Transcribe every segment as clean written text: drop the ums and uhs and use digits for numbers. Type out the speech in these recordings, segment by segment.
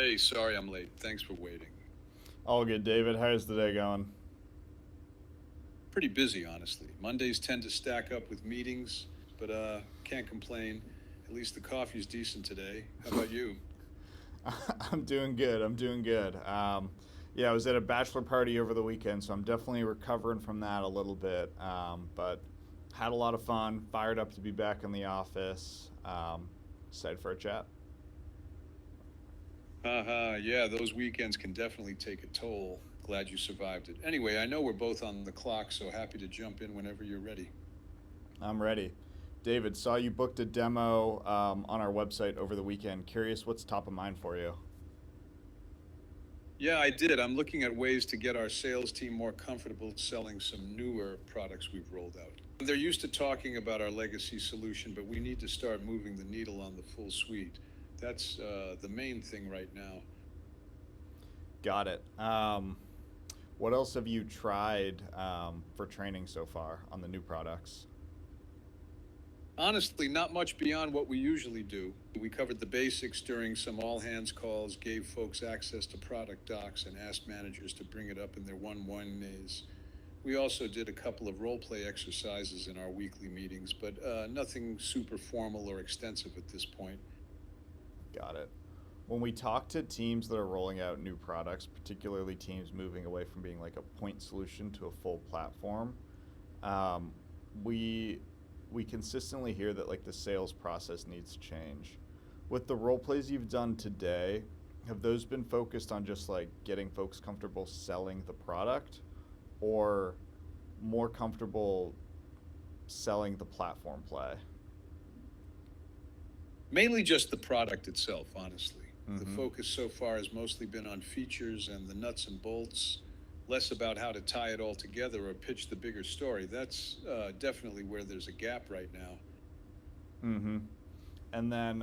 Hey, sorry I'm late. Thanks for waiting. All good, David. How's the day going? Pretty busy, honestly. Mondays tend to stack up with meetings, but can't complain. At least the coffee's decent today. How about you? I'm doing good. I'm doing good. Yeah, I was at a bachelor party over the weekend, so I'm definitely recovering from that a little bit. But had a lot of fun. Fired up to be back in the office. Excited for a chat. Haha, yeah, those weekends can definitely take a toll. Glad you survived it. Anyway, I know we're both on the clock, so happy to jump in whenever you're ready. I'm ready. David, saw you booked a demo on our website over the weekend. Curious what's top of mind for you. Yeah, I did. I'm looking at ways to get our sales team more comfortable selling some newer products we've rolled out. They're used to talking about our legacy solution, but we need to start moving the needle on the full suite. That's the main thing right now. Got it. What else have you tried for training so far on the new products? Honestly, not much beyond what we usually do. We covered the basics during some all hands calls, gave folks access to product docs, and asked managers to bring it up in their 1-1 We also did a couple of role play exercises in our weekly meetings, but nothing super formal or extensive at this point. Got it. When we talk to teams that are rolling out new products, particularly teams moving away from being like a point solution to a full platform, um, we we consistently hear that like the sales process needs to change. With the role plays you've done today, have those been focused on just like getting folks comfortable selling the product, or more comfortable selling the platform play? Mainly just the product itself, honestly. The Mm-hmm. focus so far has mostly been on features and the nuts and bolts, less about how to tie it all together or pitch the bigger story. That's definitely where there's a gap right now. Mm-hmm. And then,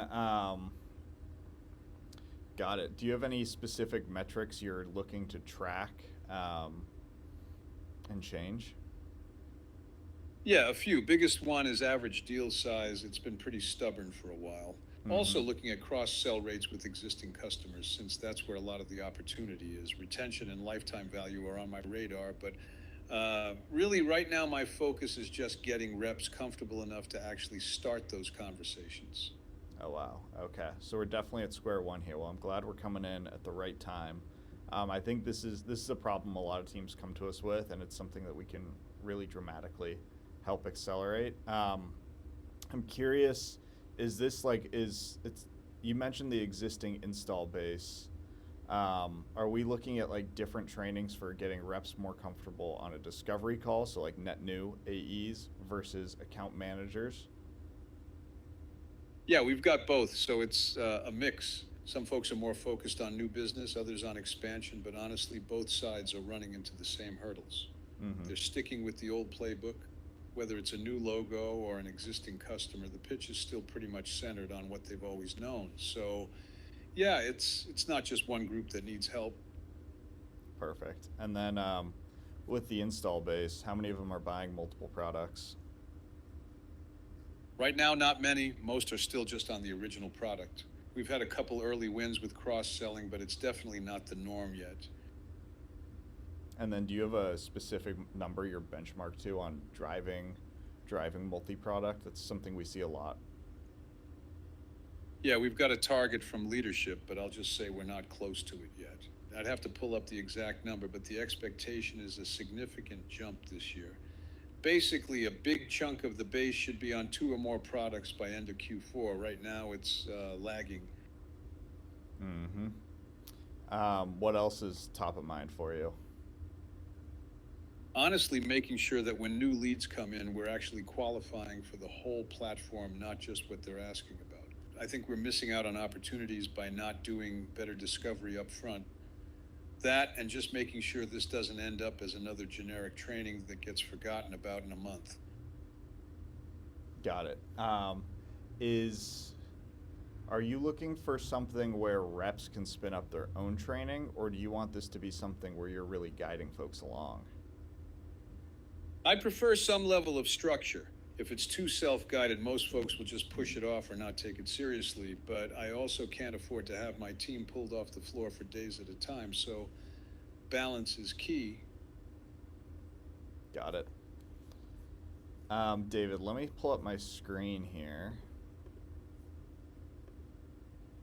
got it. Do you have any specific metrics you're looking to track um, and change? Yeah, a few. Biggest one is average deal size. It's been pretty stubborn for a while. Mm-hmm. Also, looking at cross sell rates with existing customers, since that's where a lot of the opportunity is. Retention and lifetime value are on my radar, but really, right now, my focus is just getting reps comfortable enough to actually start those conversations. Oh wow. Okay. So we're definitely at square one here. Well, I'm glad we're coming in at the right time. I think this is a problem a lot of teams come to us with, and it's something that we can really dramatically help accelerate. I'm curious, is this like is it's you mentioned the existing install base. Are we looking at like different trainings for getting reps more comfortable on a discovery call, so like net new AEs versus account managers? Yeah, we've got both, so it's a mix. Some folks are more focused on new business, others on expansion, but honestly, both sides are running into the same hurdles. Mm-hmm. They're sticking with the old playbook. Whether it's a new logo or an existing customer, the pitch is still pretty much centered on what they've always known. So, yeah, it's not just one group that needs help. Perfect. And then with the install base, how many of them are buying multiple products? Right now, not many. Most are still just on the original product. We've had a couple early wins with cross selling, but it's definitely not the norm yet. And then do you have a specific number you're benchmarked to on driving multi-product? That's something we see a lot. Yeah, we've got a target from leadership, but I'll just say we're not close to it yet. I'd have to pull up the exact number, but the expectation is a significant jump this year. Basically, a big chunk of the base should be on two or more products by end of Q4. Right now, it's lagging. Mm-hmm. What else is top of mind for you? Honestly, making sure that when new leads come in, we're actually qualifying for the whole platform, not just what they're asking about. I think we're missing out on opportunities by not doing better discovery up front. That and just making sure this doesn't end up as another generic training that gets forgotten about in a month. Got it. Is Are you looking for something where reps can spin up their own training, or do you want this to be something where you're really guiding folks along? I prefer some level of structure. If it's too self-guided, most folks will just push it off or not take it seriously, but I also can't afford to have my team pulled off the floor for days at a time, so balance is key. Got it. David, let me pull up my screen here.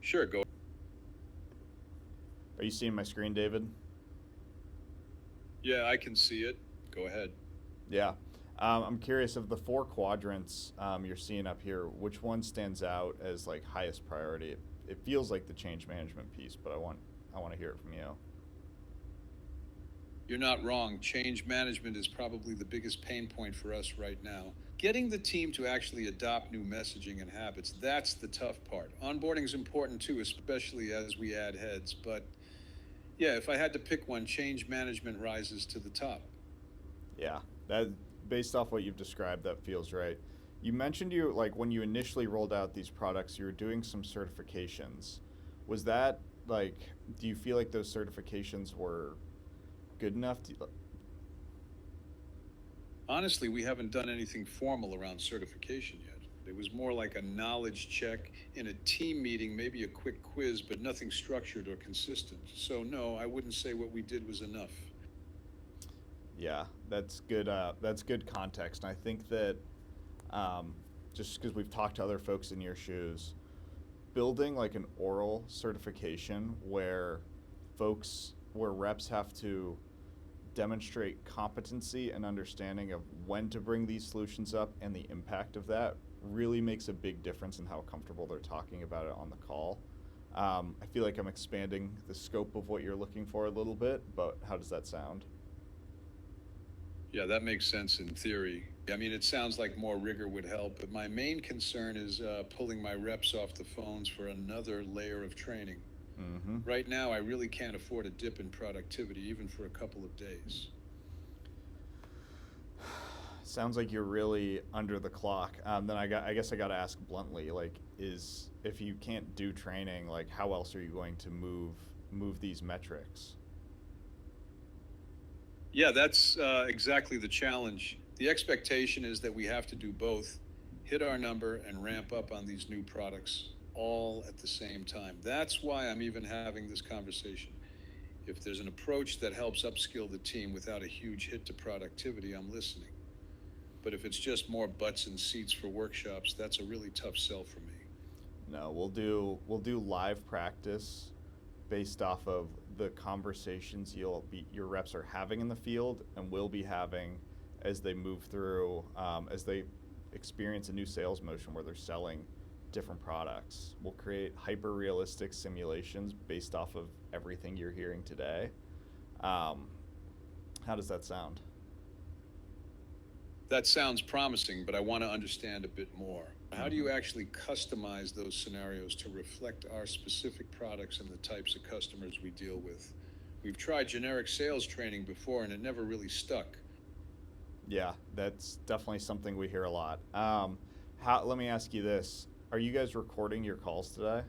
Sure, go. Are you seeing my screen, David? Yeah, I can see it. Go ahead. Yeah. I'm curious, of the 4 quadrants you're seeing up here, which one stands out as like highest priority? It feels like the change management piece, but I want to hear it from you. You're not wrong. Change management is probably the biggest pain point for us right now. Getting the team to actually adopt new messaging and habits, that's the tough part. Onboarding is important too, especially as we add heads. But yeah, if I had to pick one, change management rises to the top. Yeah, that based off what you've described, that feels right. You mentioned when you initially rolled out these products, you were doing some certifications. Was that do you feel like those certifications were good enough Honestly, we haven't done anything formal around certification yet. It was more like a knowledge check in a team meeting, maybe a quick quiz, but nothing structured or consistent. So no, I wouldn't say what we did was enough. Yeah, that's good. That's good context. And I think that just because we've talked to other folks in your shoes, building like an oral certification where reps have to demonstrate competency and understanding of when to bring these solutions up and the impact of that really makes a big difference in how comfortable they're talking about it on the call. I feel like I'm expanding the scope of what you're looking for a little bit, but how does that sound? Yeah, that makes sense in theory. I mean, it sounds like more rigor would help, but my main concern is pulling my reps off the phones for another layer of training. Mm-hmm. Right now, I really can't afford a dip in productivity, even for a couple of days. Sounds like you're really under the clock. Then I guess I got to ask bluntly, if you can't do training, how else are you going to move these metrics? Yeah, that's exactly the challenge. The expectation is that we have to do both, hit our number and ramp up on these new products all at the same time. That's why I'm even having this conversation. If there's an approach that helps upskill the team without a huge hit to productivity, I'm listening. But if it's just more butts and seats for workshops, that's a really tough sell for me. No, we'll do live practice based off of the conversations your reps are having in the field and will be having as they move through, as they experience a new sales motion where they're selling different products. We'll create hyper-realistic simulations based off of everything you're hearing today. How does that sound? That sounds promising, but I want to understand a bit more. How do you actually customize those scenarios to reflect our specific products and the types of customers we deal with? We've tried generic sales training before and it never really stuck. Yeah, that's definitely something we hear a lot. Let me ask you this. Are you guys recording your calls today?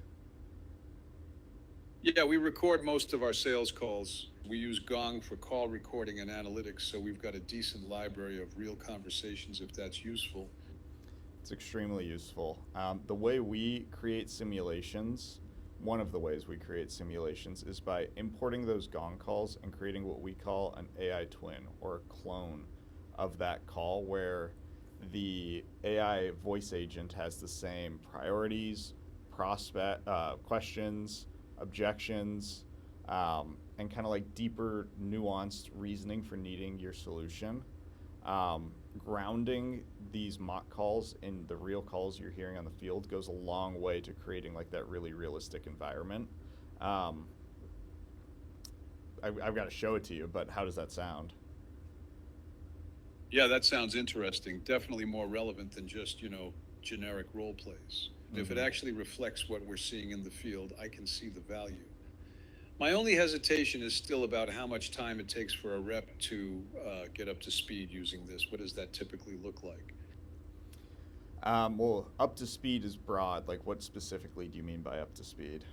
Yeah, we record most of our sales calls. We use Gong for call recording and analytics, so we've got a decent library of real conversations if that's useful. It's extremely useful. The way we create simulations, one of the ways we create simulations is by importing those Gong calls and creating what we call an AI twin or a clone of that call where the AI voice agent has the same priorities, questions, objections, and kind of like deeper, nuanced reasoning for needing your solution. Grounding these mock calls in the real calls you're hearing on the field goes a long way to creating like that really realistic environment. I've got to show it to you, but how does that sound? Yeah, that sounds interesting. Definitely more relevant than just, generic role plays. Mm-hmm. If it actually reflects what we're seeing in the field, I can see the value. My only hesitation is still about how much time it takes for a rep to get up to speed using this. What does that typically look like? Well, up to speed is broad. Like, what specifically do you mean by up to speed?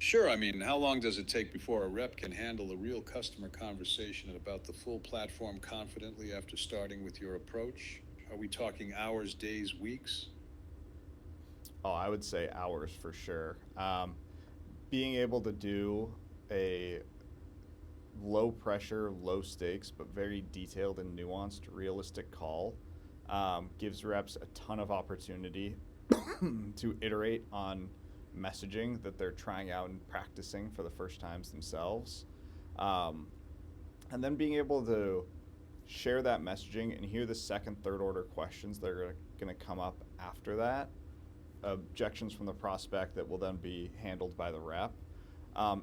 Sure. I mean, how long does it take before a rep can handle a real customer conversation about the full platform confidently after starting with your approach? Are we talking hours, days, weeks? Oh, I would say hours for sure. Being able to do a low pressure, low stakes, but very detailed and nuanced, realistic call gives reps a ton of opportunity to iterate on messaging that they're trying out and practicing for the first times themselves. And then being able to share that messaging and hear the second, third order questions that are going to come up after that, objections from the prospect that will then be handled by the rep.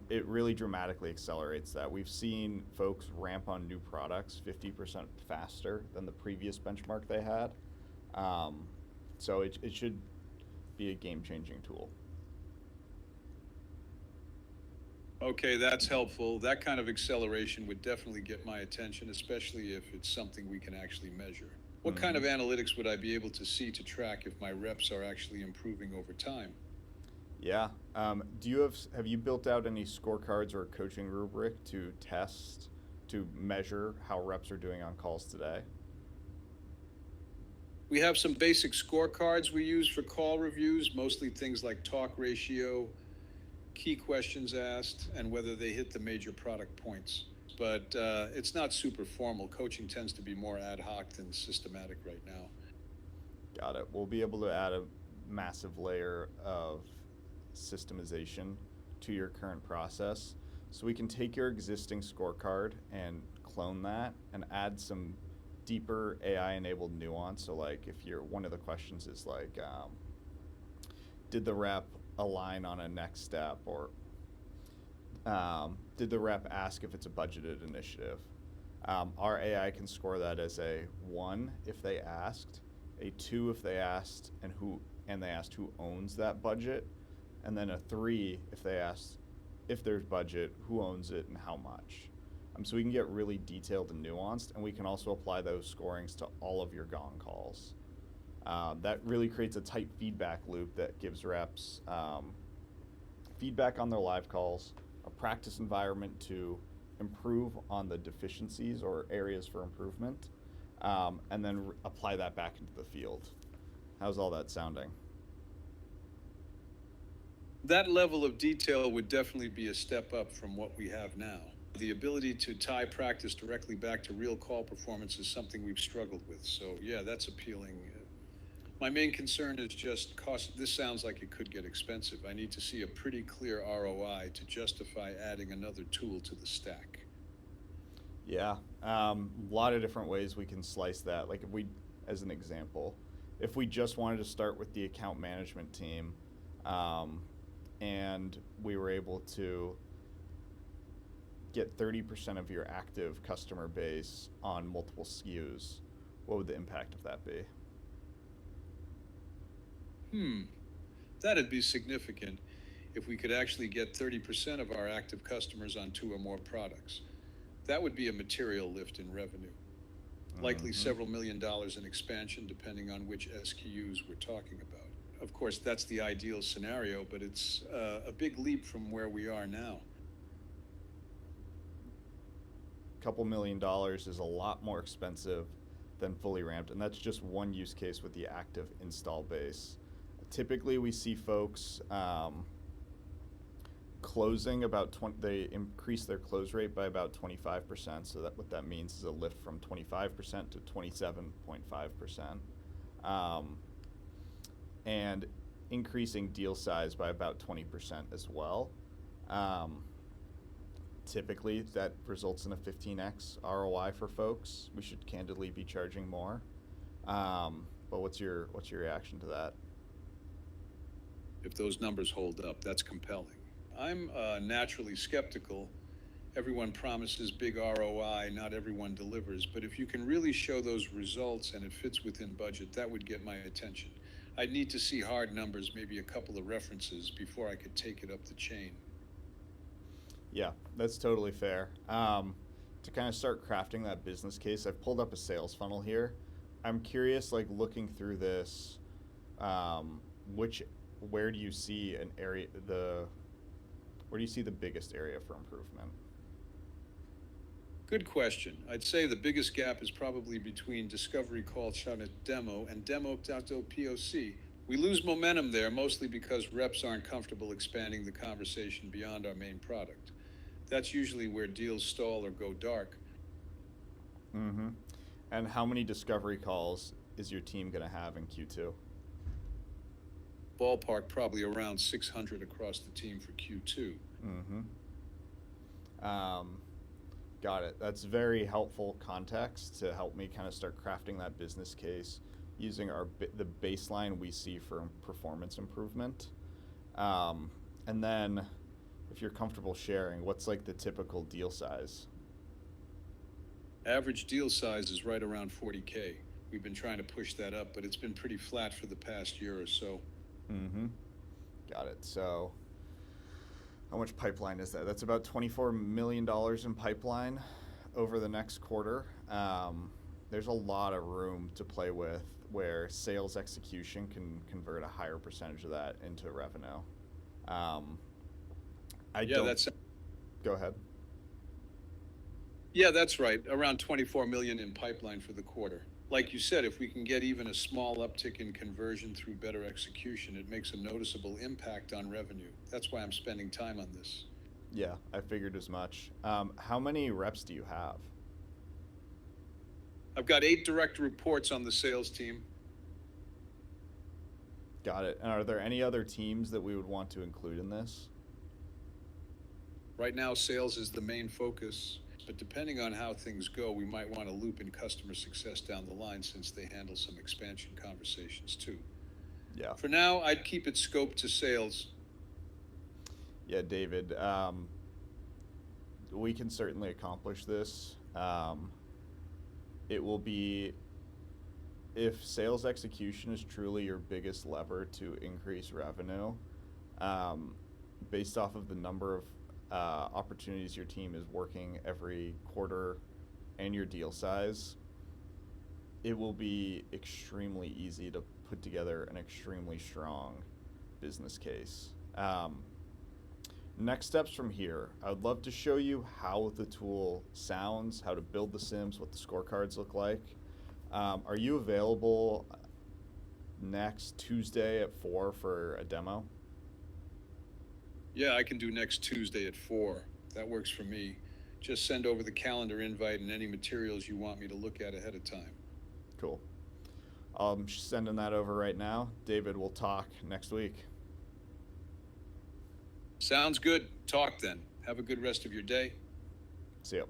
It really dramatically accelerates that. We've seen folks ramp on new products 50% faster than the previous benchmark they had. So it should be a game-changing tool. Okay, that's helpful. That kind of acceleration would definitely get my attention, especially if it's something we can actually measure. What kind of analytics would I be able to see to track if my reps are actually improving over time? Yeah. Have you built out any scorecards or a coaching rubric to test, to measure how reps are doing on calls today? We have some basic scorecards we use for call reviews, mostly things like talk ratio, key questions asked, and whether they hit the major product points. But it's not super formal. Coaching tends to be more ad hoc than systematic right now. Got it. We'll be able to add a massive layer of systemization to your current process. So we can take your existing scorecard and clone that and add some deeper AI-enabled nuance. So like if one of the questions is like, did the rep align on a next step, or did the rep ask if it's a budgeted initiative? Our AI can score that as a 1 if they asked, a 2 if they asked and they asked who owns that budget, and then a 3 if they asked if there's budget, who owns it, and how much. So we can get really detailed and nuanced, and we can also apply those scorings to all of your gong calls. That really creates a tight feedback loop that gives reps feedback on their live calls, a practice environment to improve on the deficiencies or areas for improvement, and then apply that back into the field. How's all that sounding? That level of detail would definitely be a step up from what we have now. The ability to tie practice directly back to real call performance is something we've struggled with. So yeah, that's appealing. My main concern is just cost. This sounds like it could get expensive. I need to see a pretty clear ROI to justify adding another tool to the stack. Yeah, a lot of different ways we can slice that. Like if we, as an example, if we just wanted to start with the account management team, and we were able to get 30% of your active customer base on multiple SKUs, what would the impact of that be? That'd be significant if we could actually get 30% of our active customers on 2 or more products. That would be a material lift in revenue. Likely several $1 million in expansion depending on which SKUs we're talking about. Of course, that's the ideal scenario, but it's a big leap from where we are now. $2 million is a lot more expensive than FullyRamped, and that's just one use case with the active install base. Typically, we see folks closing about they increase their close rate by about 25%. So that what that means is a lift from 25% to 27.5%, and increasing deal size by about 20% as well. Typically, that results in a 15x ROI for folks. We should candidly be charging more. But what's your reaction to that? If those numbers hold up, that's compelling. I'm naturally skeptical. Everyone promises big ROI, not everyone delivers. But if you can really show those results and it fits within budget, that would get my attention. I'd need to see hard numbers, maybe a couple of references before I could take it up the chain. Yeah, that's totally fair. To kind of start crafting that business case, I've pulled up a sales funnel here. I'm curious, like looking through this, where do you see where do you see the biggest area for improvement? Good question. I'd say the biggest gap is probably between discovery call shot at demo and demo.POC. We lose momentum there mostly because reps aren't comfortable expanding the conversation beyond our main product. That's usually where deals stall or go dark. Mm-hmm. And how many discovery calls is your team going to have in Q2? Ballpark probably around 600 across the team for Q2. Mm-hmm. Got it. That's very helpful context to help me kind of start crafting that business case using the baseline we see for performance improvement. And then, if you're comfortable sharing, what's like the typical deal size? Average deal size is right around 40K. We've been trying to push that up, but it's been pretty flat for the past year or so. Mm-hmm. Got it. So, how much pipeline is that? That's about $24 million in pipeline over the next quarter. There's a lot of room to play with where sales execution can convert a higher percentage of that into revenue. Go ahead. Yeah, that's right. Around 24 million in pipeline for the quarter. Like you said, if we can get even a small uptick in conversion through better execution, it makes a noticeable impact on revenue. That's why I'm spending time on this. Yeah, I figured as much. How many reps do you have? I've got 8 direct reports on the sales team. Got it. And are there any other teams that we would want to include in this? Right now, sales is the main focus, but depending on how things go, we might want to loop in customer success down the line since they handle some expansion conversations too. Yeah. For now, I'd keep it scoped to sales. Yeah, David, we can certainly accomplish this. It will be, if sales execution is truly your biggest lever to increase revenue, based off of the number of opportunities your team is working every quarter and your deal size, it will be extremely easy to put together an extremely strong business case. Next steps from here, I would love to show you how the tool sounds, how to build the sims, what the scorecards look like. Are you available next Tuesday at 4 for a demo? Yeah, I can do next Tuesday at 4. That works for me. Just send over the calendar invite and any materials you want me to look at ahead of time. Cool. I'm sending that over right now. David, we'll talk next week. Sounds good. Talk then. Have a good rest of your day. See ya.